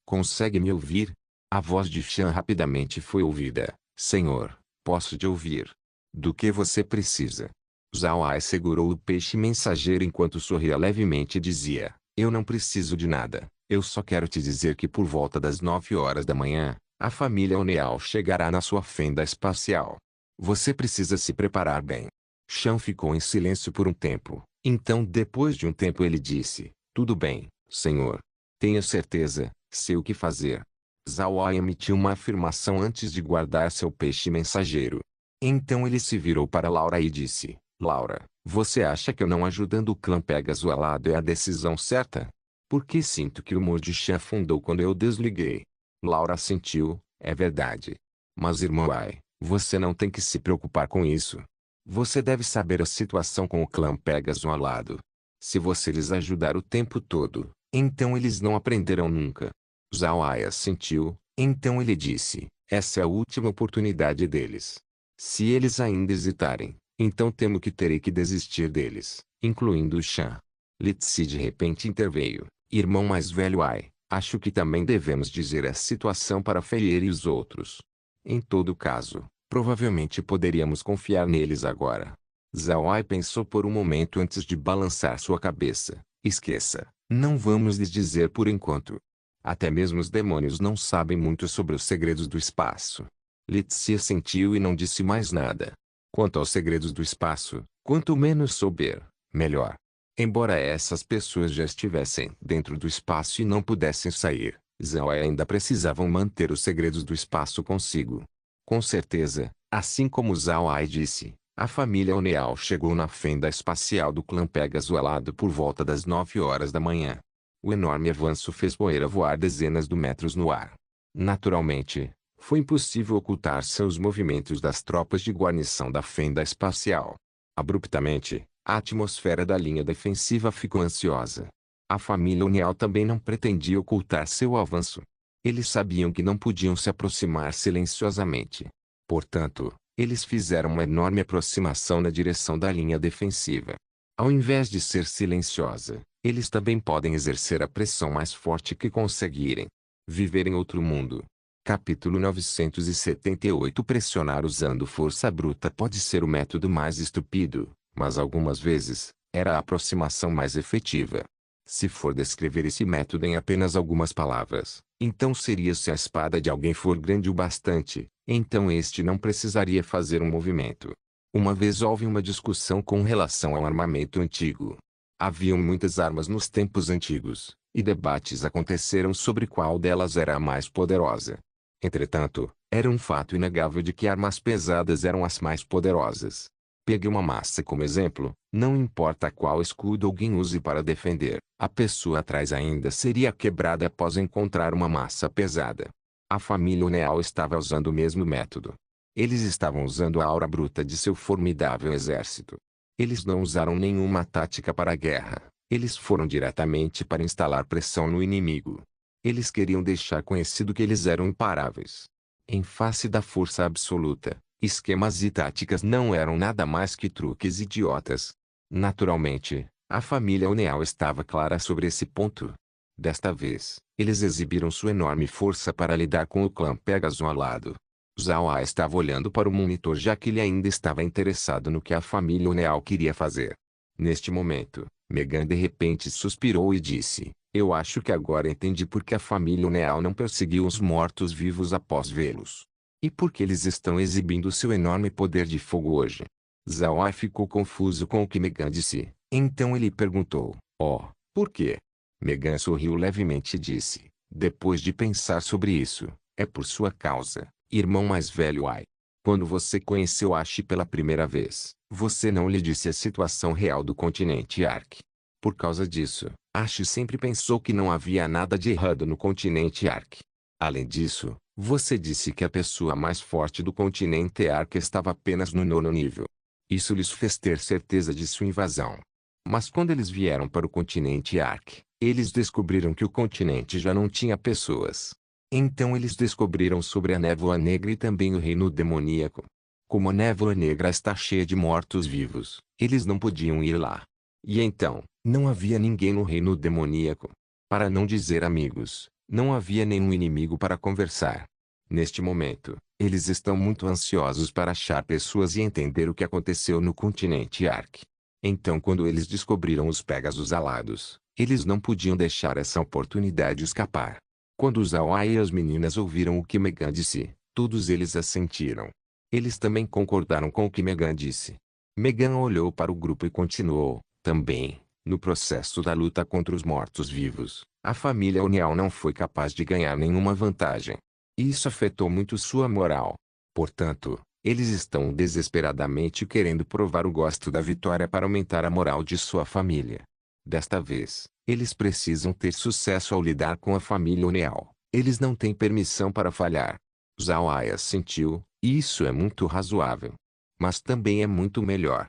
consegue me ouvir? A voz de Shan rapidamente foi ouvida. Senhor, posso te ouvir. Do que você precisa? Zhao Ai segurou o peixe mensageiro enquanto sorria levemente e dizia, eu não preciso de nada, eu só quero te dizer que por volta das 9 horas da manhã, a família Unial chegará na sua fenda espacial. Você precisa se preparar bem. Shan ficou em silêncio por um tempo, então depois de um tempo ele disse, tudo bem, senhor. Tenha certeza, sei o que fazer. Zhao Ai emitiu uma afirmação antes de guardar seu peixe mensageiro. Então ele se virou para Laura e disse, Laura, você acha que eu não ajudando o clã Pegasus alado é a decisão certa? Porque sinto que o humor de Shan afundou quando eu desliguei. Laura assentiu, é verdade. Mas irmão Ai, você não tem que se preocupar com isso. Você deve saber a situação com o clã Pegasus alado. Se você lhes ajudar o tempo todo, então eles não aprenderão nunca. Zhao Ai assentiu, então ele disse, essa é a última oportunidade deles. Se eles ainda hesitarem, Então temo que terei que desistir deles, incluindo Chan. Litsi de repente interveio. Irmão mais velho Ai, acho que também devemos dizer a situação para Feier e os outros. Em todo caso, provavelmente poderíamos confiar neles agora. Zhao Ai pensou por um momento antes de balançar sua cabeça. Esqueça, não vamos lhes dizer por enquanto. Até mesmo os demônios não sabem muito sobre os segredos do espaço. Litsi sentiu e não disse mais nada. Quanto aos segredos do espaço, quanto menos souber, melhor. Embora essas pessoas já estivessem dentro do espaço e não pudessem sair, Zhao Ai ainda precisavam manter os segredos do espaço consigo. Com certeza, assim como Zhao Ai disse, a família Oneal chegou na fenda espacial do clã Pegasus alado por volta das 9 horas da manhã. O enorme avanço fez poeira voar dezenas de metros no ar. Naturalmente, foi impossível ocultar seus movimentos das tropas de guarnição da fenda espacial. Abruptamente, a atmosfera da linha defensiva ficou ansiosa. A família Unial também não pretendia ocultar seu avanço. Eles sabiam que não podiam se aproximar silenciosamente. Portanto, eles fizeram uma enorme aproximação na direção da linha defensiva. Ao invés de ser silenciosa, eles também podem exercer a pressão mais forte que conseguirem. Viver em outro mundo. Capítulo 978. Pressionar usando força bruta pode ser o método mais estúpido, mas algumas vezes, era a aproximação mais efetiva. Se for descrever esse método em apenas algumas palavras, então seria se a espada de alguém for grande o bastante, então este não precisaria fazer um movimento. Uma vez houve uma discussão com relação ao armamento antigo. Haviam muitas armas nos tempos antigos, e debates aconteceram sobre qual delas era a mais poderosa. Entretanto, era um fato inegável de que armas pesadas eram as mais poderosas. Pegue uma massa como exemplo, não importa qual escudo alguém use para defender, a pessoa atrás ainda seria quebrada após encontrar uma massa pesada. A família Oneal estava usando o mesmo método. Eles estavam usando a aura bruta de seu formidável exército. Eles não usaram nenhuma tática para a guerra, eles foram diretamente para instalar pressão no inimigo. Eles queriam deixar conhecido que eles eram imparáveis. Em face da força absoluta, esquemas e táticas não eram nada mais que truques idiotas. Naturalmente, a família Oneal estava clara sobre esse ponto. Desta vez, eles exibiram sua enorme força para lidar com o clã Pegasus ao lado. Zhao Ai estava olhando para o monitor já que ele ainda estava interessado no que a família Oneal queria fazer. Neste momento, Megan de repente suspirou e disse, eu acho que agora entendi por que a família Oneal não perseguiu os mortos-vivos após vê-los. E por que eles estão exibindo seu enorme poder de fogo hoje. Zhao Ai ficou confuso com o que Megan disse, então ele perguntou, por quê? Megan sorriu levemente e disse, depois de pensar sobre isso, é por sua causa. Irmão mais velho Ai. Quando você conheceu Ashi pela primeira vez, você não lhe disse a situação real do continente Ark. Por causa disso, Ashi sempre pensou que não havia nada de errado no continente Ark. Além disso, você disse que a pessoa mais forte do continente Ark estava apenas no 9º nível. Isso lhes fez ter certeza de sua invasão. Mas quando eles vieram para o continente Ark, eles descobriram que o continente já não tinha pessoas. Então eles descobriram sobre a névoa negra e também o reino demoníaco. Como a névoa negra está cheia de mortos-vivos, eles não podiam ir lá. E então, não havia ninguém no reino demoníaco. Para não dizer amigos, não havia nenhum inimigo para conversar. Neste momento, eles estão muito ansiosos para achar pessoas e entender o que aconteceu no continente Ark. Então quando eles descobriram os Pegasus alados, eles não podiam deixar essa oportunidade escapar. Quando Zhao Ai e as meninas ouviram o que Megan disse, todos eles assentiram. Eles também concordaram com o que Megan disse. Megan olhou para o grupo e continuou, também, no processo da luta contra os mortos-vivos, a família Oneal não foi capaz de ganhar nenhuma vantagem. Isso afetou muito sua moral. Portanto, eles estão desesperadamente querendo provar o gosto da vitória para aumentar a moral de sua família. Desta vez, eles precisam ter sucesso ao lidar com a família Oneal. Eles não têm permissão para falhar. Zhao Ai assentiu, e isso é muito razoável. Mas também é muito melhor.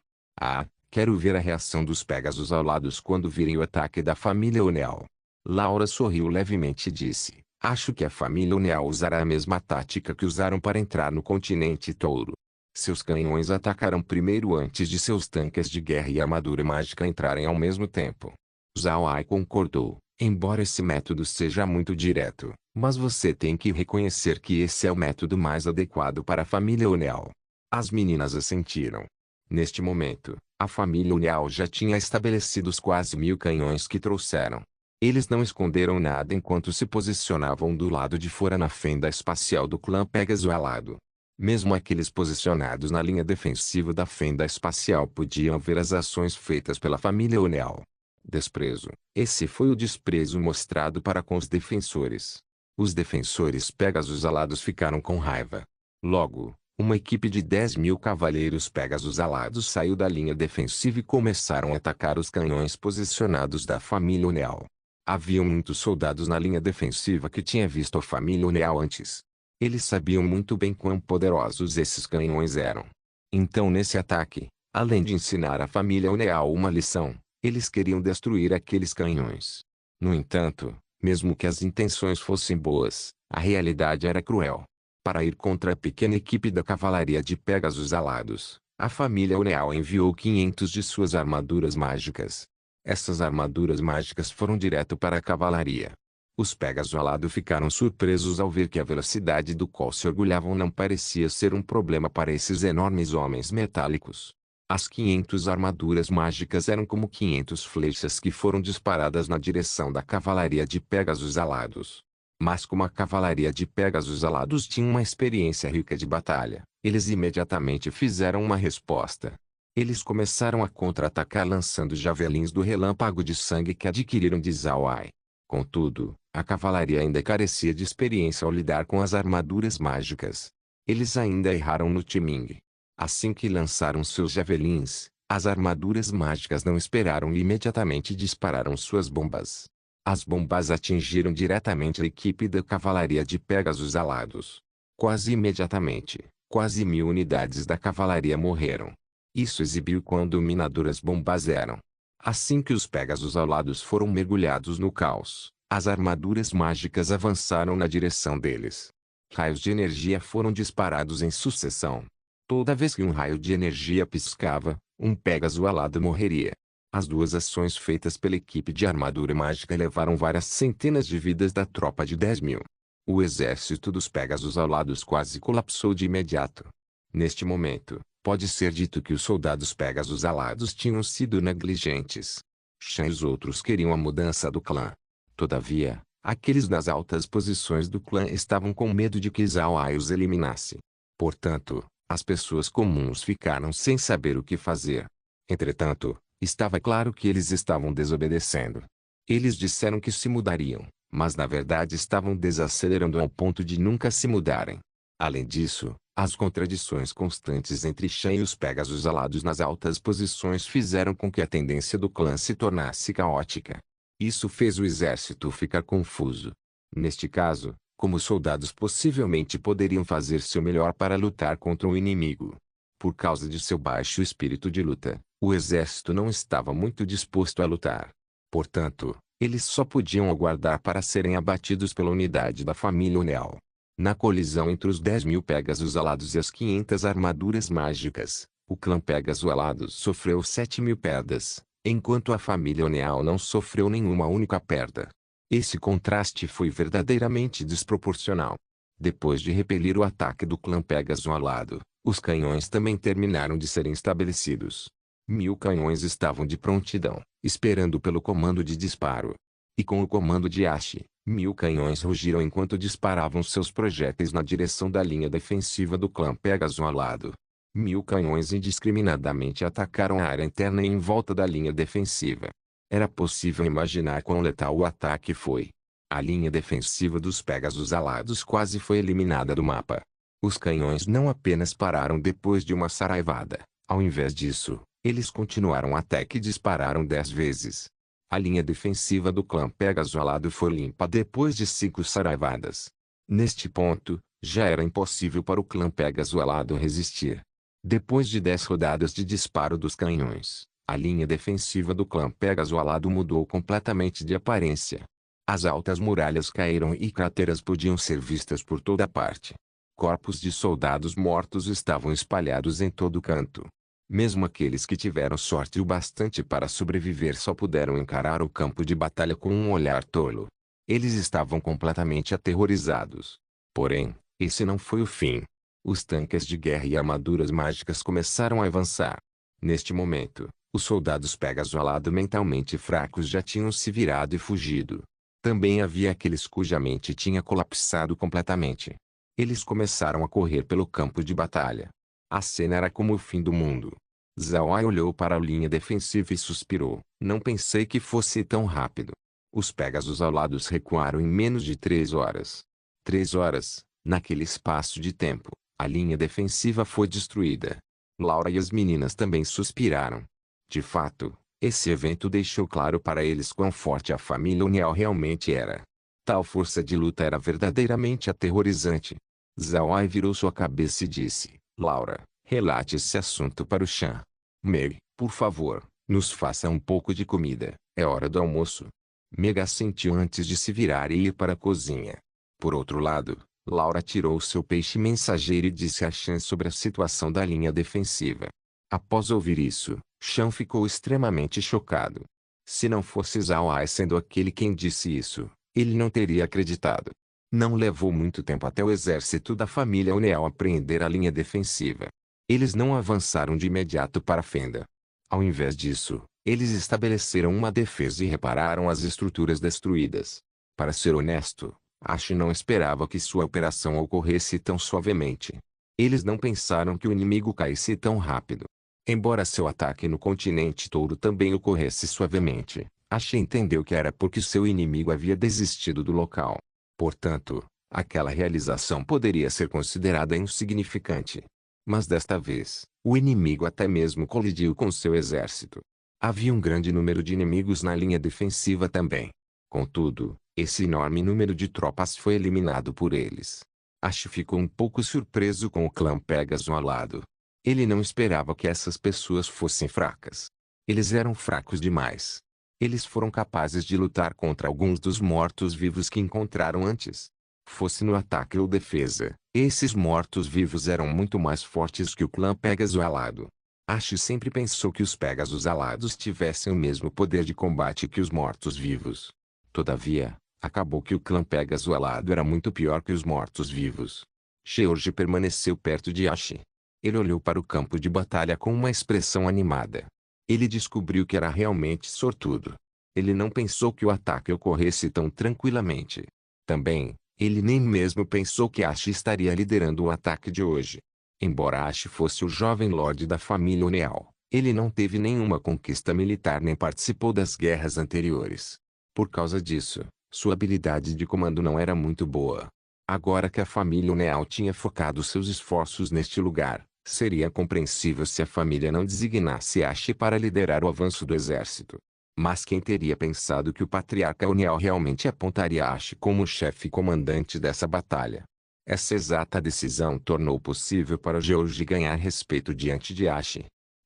Quero ver a reação dos Pegasus alados quando virem o ataque da família Oneal. Laura sorriu levemente e disse, acho que a família Oneal usará a mesma tática que usaram para entrar no continente Touro. Seus canhões atacaram primeiro antes de seus tanques de guerra e armadura mágica entrarem ao mesmo tempo. Zhao Ai concordou, embora esse método seja muito direto, mas você tem que reconhecer que esse é o método mais adequado para a família Uniao. As meninas assentiram. Neste momento, a família Uniao já tinha estabelecido os quase 1000 canhões que trouxeram. Eles não esconderam nada enquanto se posicionavam do lado de fora na fenda espacial do clã Pegasus Alado. Mesmo aqueles posicionados na linha defensiva da fenda espacial podiam ver as ações feitas pela família Uniao. Desprezo. Esse foi o desprezo mostrado para com os defensores. Os defensores Pegasus Alados ficaram com raiva. Logo, uma equipe de 10.000 cavaleiros Pegasus Alados saiu da linha defensiva e começaram a atacar os canhões posicionados da família Uniao. Haviam muitos soldados na linha defensiva que tinha visto a família Uniao antes. Eles sabiam muito bem quão poderosos esses canhões eram. Então nesse ataque, além de ensinar a família Uniao uma lição, eles queriam destruir aqueles canhões. No entanto, mesmo que as intenções fossem boas, a realidade era cruel. Para ir contra a pequena equipe da cavalaria de Pegasus Alados, a família Uniao enviou 500 de suas armaduras mágicas. Essas armaduras mágicas foram direto para a cavalaria. Os Pegasus Alados ficaram surpresos ao ver que a velocidade do qual se orgulhavam não parecia ser um problema para esses enormes homens metálicos. As 500 armaduras mágicas eram como 500 flechas que foram disparadas na direção da cavalaria de Pegasus Alados. Mas como a cavalaria de Pegasus Alados tinha uma experiência rica de batalha, eles imediatamente fizeram uma resposta. Eles começaram a contra-atacar lançando javelins do relâmpago de sangue que adquiriram de Zhao Ai. Contudo, a cavalaria ainda carecia de experiência ao lidar com as armaduras mágicas. Eles ainda erraram no timing. Assim que lançaram seus javelins, as armaduras mágicas não esperaram e imediatamente dispararam suas bombas. As bombas atingiram diretamente a equipe da cavalaria de Pegasus Alados. Quase imediatamente, quase 1000 unidades da cavalaria morreram. Isso exibiu quão dominadoras bombas eram. Assim que os Pegasus Alados foram mergulhados no caos, as armaduras mágicas avançaram na direção deles. Raios de energia foram disparados em sucessão. Toda vez que um raio de energia piscava, um Pegasus Alado morreria. As duas ações feitas pela equipe de armadura mágica levaram várias centenas de vidas da tropa de 10.000. O exército dos Pegasus Alados quase colapsou de imediato. Neste momento, pode ser dito que os soldados Pegasus Alados tinham sido negligentes. Shan e os outros queriam a mudança do clã. Todavia, aqueles nas altas posições do clã estavam com medo de que Zhao Ai os eliminasse. Portanto, as pessoas comuns ficaram sem saber o que fazer. Entretanto, estava claro que eles estavam desobedecendo. Eles disseram que se mudariam, mas na verdade estavam desacelerando ao ponto de nunca se mudarem. Além disso, as contradições constantes entre Shan e os Pegasus Alados nas altas posições fizeram com que a tendência do clã se tornasse caótica. Isso fez o exército ficar confuso. Neste caso, como os soldados possivelmente poderiam fazer seu melhor para lutar contra o inimigo. Por causa de seu baixo espírito de luta, o exército não estava muito disposto a lutar. Portanto, eles só podiam aguardar para serem abatidos pela unidade da família Uniao. Na colisão entre os 10.000 Pegasus Alados e as 500 armaduras mágicas, o clã Pegasus Alados sofreu 7.000 perdas, enquanto a família Uniao não sofreu nenhuma única perda. Esse contraste foi verdadeiramente desproporcional. Depois de repelir o ataque do clã Pegasus Alado, os canhões também terminaram de serem estabelecidos. 1000 canhões estavam de prontidão, esperando pelo comando de disparo. E com o comando de Ashi, 1000 canhões rugiram enquanto disparavam seus projéteis na direção da linha defensiva do clã Pegasus Alado. 1000 canhões indiscriminadamente atacaram a área interna e em volta da linha defensiva. Era possível imaginar quão letal o ataque foi. A linha defensiva dos Pegasus Alados quase foi eliminada do mapa. Os canhões não apenas pararam depois de uma saraivada, ao invés disso, eles continuaram até que dispararam 10 vezes. A linha defensiva do clã Pegasus Alado foi limpa depois de 5 saraivadas. Neste ponto, já era impossível para o clã Pegasus Alado resistir. Depois de 10 rodadas de disparo dos canhões, a linha defensiva do clã Pegasus Alado mudou completamente de aparência. As altas muralhas caíram e crateras podiam ser vistas por toda parte. corpos de soldados mortos estavam espalhados em todo canto. Mesmo aqueles que tiveram sorte o bastante para sobreviver só puderam encarar o campo de batalha com um olhar tolo. Eles estavam completamente aterrorizados. Porém, esse não foi o fim. Os tanques de guerra e armaduras mágicas começaram a avançar. Neste momento, os soldados Pegasus ao lado mentalmente fracos já tinham se virado e fugido. Também havia aqueles cuja mente tinha colapsado completamente. Eles começaram a correr pelo campo de batalha. A cena era como o fim do mundo. Zhao Ai olhou para a linha defensiva e suspirou. Não pensei que fosse tão rápido. Os Pegasus alados recuaram em menos de 3 horas. 3 horas, naquele espaço de tempo, a linha defensiva foi destruída. Laura e as meninas também suspiraram. De fato, esse evento deixou claro para eles quão forte a família Unial realmente era. Tal força de luta era verdadeiramente aterrorizante. Zhao Ai virou sua cabeça e disse, Laura, relate esse assunto para o Chan. Meg, por favor, nos faça um pouco de comida, é hora do almoço. Meg assentiu antes de se virar e ir para a cozinha. Por outro lado, Laura tirou seu peixe mensageiro e disse a Chan sobre a situação da linha defensiva. Após ouvir isso, Chan ficou extremamente chocado. Se não fosse Zhao Ai sendo aquele quem disse isso, ele não teria acreditado. Não levou muito tempo até o exército da família Unial apreender a linha defensiva. Eles não avançaram de imediato para a fenda. Ao invés disso, eles estabeleceram uma defesa e repararam as estruturas destruídas. Para ser honesto, Ash não esperava que sua operação ocorresse tão suavemente. Eles não pensaram que o inimigo caísse tão rápido. Embora seu ataque no continente Touro também ocorresse suavemente, Ash entendeu que era porque seu inimigo havia desistido do local. Portanto, aquela realização poderia ser considerada insignificante. Mas desta vez, o inimigo até mesmo colidiu com seu exército. Havia um grande número de inimigos na linha defensiva também. Contudo, esse enorme número de tropas foi eliminado por eles. Ash ficou um pouco surpreso com o clã Pegasus ao lado. Ele não esperava que essas pessoas fossem fracas. Eles eram fracos demais. Eles foram capazes de lutar contra alguns dos mortos-vivos que encontraram antes. Fosse no ataque ou defesa, esses mortos-vivos eram muito mais fortes que o clã Pegasus alado. Ash sempre pensou que os Pegasus alados tivessem o mesmo poder de combate que os mortos-vivos. Todavia, acabou que o clã Pegasus alado era muito pior que os mortos-vivos. George permaneceu perto de Ash. Ele olhou para o campo de batalha com uma expressão animada. Ele descobriu que era realmente sortudo. Ele não pensou que o ataque ocorresse tão tranquilamente. Também, ele nem mesmo pensou que Ash estaria liderando o ataque de hoje. Embora Ash fosse o jovem lorde da família Unial, ele não teve nenhuma conquista militar nem participou das guerras anteriores. Por causa disso, sua habilidade de comando não era muito boa. Agora que a família Unial tinha focado seus esforços neste lugar, seria compreensível se a família não designasse Ash para liderar o avanço do exército. Mas quem teria pensado que o patriarca Unial realmente apontaria Ash como o chefe comandante dessa batalha? Essa exata decisão tornou possível para George ganhar respeito diante de Ash.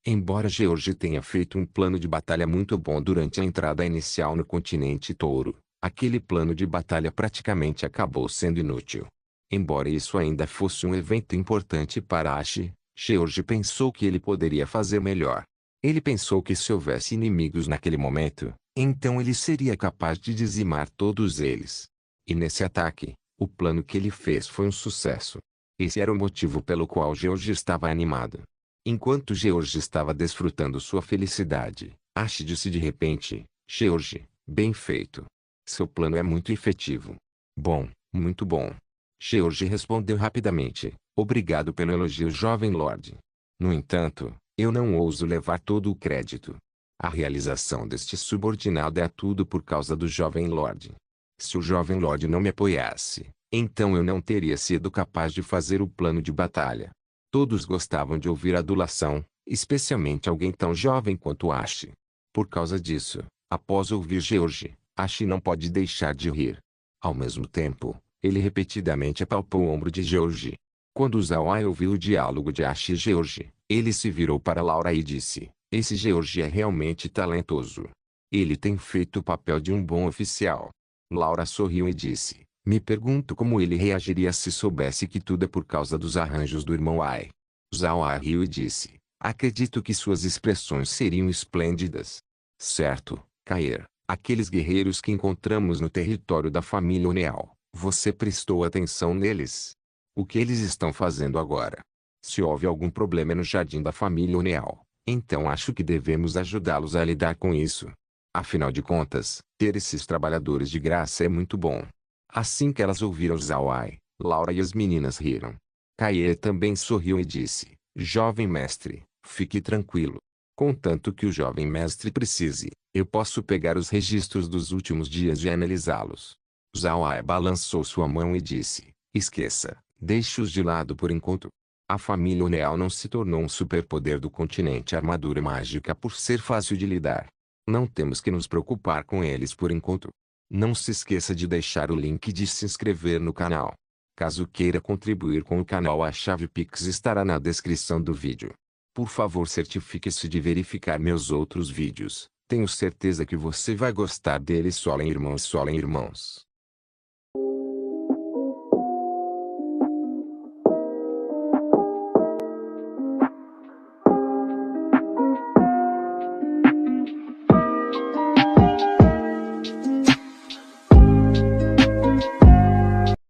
Embora George tenha feito um plano de batalha muito bom durante a entrada inicial no continente Touro, aquele plano de batalha praticamente acabou sendo inútil. Embora isso ainda fosse um evento importante para Ash, George pensou que ele poderia fazer melhor. Ele pensou que se houvesse inimigos naquele momento, então ele seria capaz de dizimar todos eles. E nesse ataque, o plano que ele fez foi um sucesso. Esse era o motivo pelo qual George estava animado. Enquanto George estava desfrutando sua felicidade, Ash disse de repente, George, bem feito. Seu plano é muito efetivo. Bom, muito bom. George respondeu rapidamente, obrigado pelo elogio, jovem lord. No entanto, eu não ouso levar todo o crédito. A realização deste subordinado é tudo por causa do jovem lord. Se o jovem lord não me apoiasse, então eu não teria sido capaz de fazer o plano de batalha. Todos gostavam de ouvir adulação, especialmente alguém tão jovem quanto Ash. Por causa disso, após ouvir George, Ash não pode deixar de rir. Ao mesmo tempo, ele repetidamente apalpou o ombro de George. Quando Zhao Ai ouviu o diálogo de Ash e George, ele se virou para Laura e disse, esse George é realmente talentoso. Ele tem feito o papel de um bom oficial. Laura sorriu e disse, Me pergunto como ele reagiria se soubesse que tudo é por causa dos arranjos do irmão Ai. Zhao Ai riu e disse, acredito que suas expressões seriam esplêndidas. Certo, Caer, aqueles guerreiros que encontramos no território da família Oneal, você prestou atenção neles? O que eles estão fazendo agora? Se houve algum problema no jardim da família Oneal, então acho que devemos ajudá-los a lidar com isso. Afinal de contas, ter esses trabalhadores de graça é muito bom. Assim que elas ouviram Zhao Ai, Laura e as meninas riram. Kaie também sorriu e disse, jovem mestre, fique tranquilo. Contanto que o jovem mestre precise, eu posso pegar os registros dos últimos dias e analisá-los. Zhao Ai balançou sua mão e disse, esqueça, deixe-os de lado por enquanto. A família Oneal não se tornou um superpoder do continente armadura mágica por ser fácil de lidar. Não temos que nos preocupar com eles por enquanto. Não se esqueça de deixar o link de se inscrever no canal. Caso queira contribuir com o canal, a chave Pix estará na descrição do vídeo. Por favor, certifique-se de verificar meus outros vídeos. Tenho certeza que você vai gostar deles. Solen irmãos, Solen irmãos.